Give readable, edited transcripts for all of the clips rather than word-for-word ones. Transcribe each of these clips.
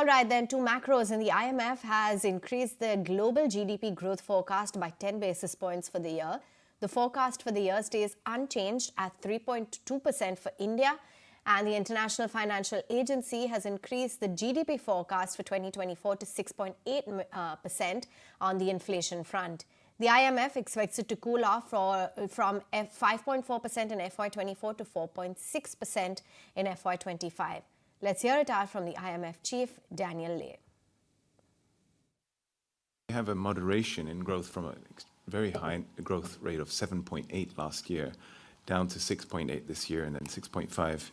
All right, then two macros. And the IMF has increased the global GDP growth forecast by 10 basis points for the year. The forecast for the year stays unchanged at 3.2% for India. And the International Financial Agency has increased the GDP forecast for 2024 to 6.8% on the inflation front. The IMF expects it to cool off from 5.4% in FY24 to 4.6% in FY25. Let's hear it out from the IMF chief, Daniel Lay. We have a moderation in growth from a very high growth rate of 7.8 last year down to 6.8 this year and then 6.5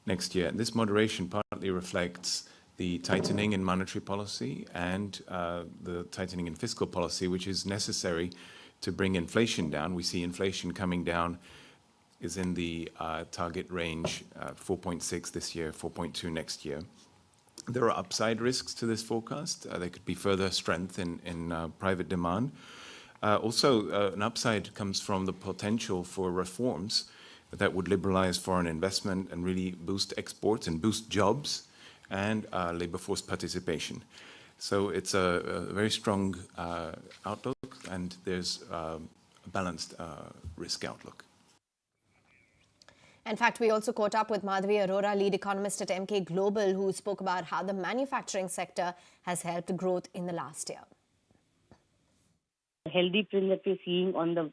next year. And this moderation partly reflects the tightening in monetary policy and the tightening in fiscal policy, which is necessary to bring inflation down. We see inflation coming down is in the target range, 4.6 this year, 4.2 next year. There are upside risks to this forecast. There could be further strength in private demand. Also, an upside comes from the potential for reforms that would liberalize foreign investment and really boost exports and boost jobs and labor force participation. So it's a very strong outlook, and there's a balanced risk outlook. In fact, we also caught up with Madhavi Arora, lead economist at MK Global, who spoke about how the manufacturing sector has helped growth in the last year. The healthy trend that we're seeing on the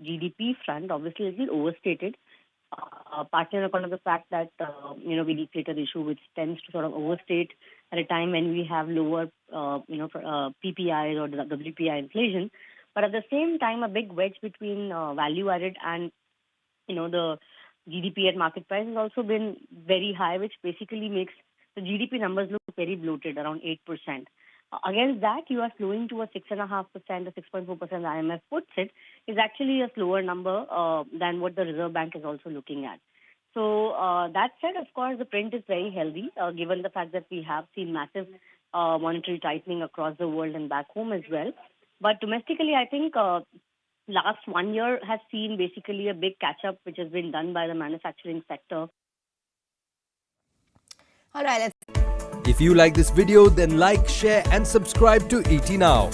GDP front obviously is a little overstated. Partly on account of the fact that, we deflated issue, which tends to sort of overstate at a time when we have lower, PPIs or the WPI inflation. But at the same time, a big wedge between value added and, the GDP at market price has also been very high, which basically makes the GDP numbers look very bloated, around 8%. Against that, you are slowing to a 6.5% or 6.4% IMF puts it, is actually a slower number than what the Reserve Bank is also looking at. So that said, of course, the print is very healthy, given the fact that we have seen massive monetary tightening across the world and back home as well. But domestically, I think last 1 year has seen basically a big catch-up, which has been done by the manufacturing sector. All right, If you like this video, then like, share and subscribe to ET Now.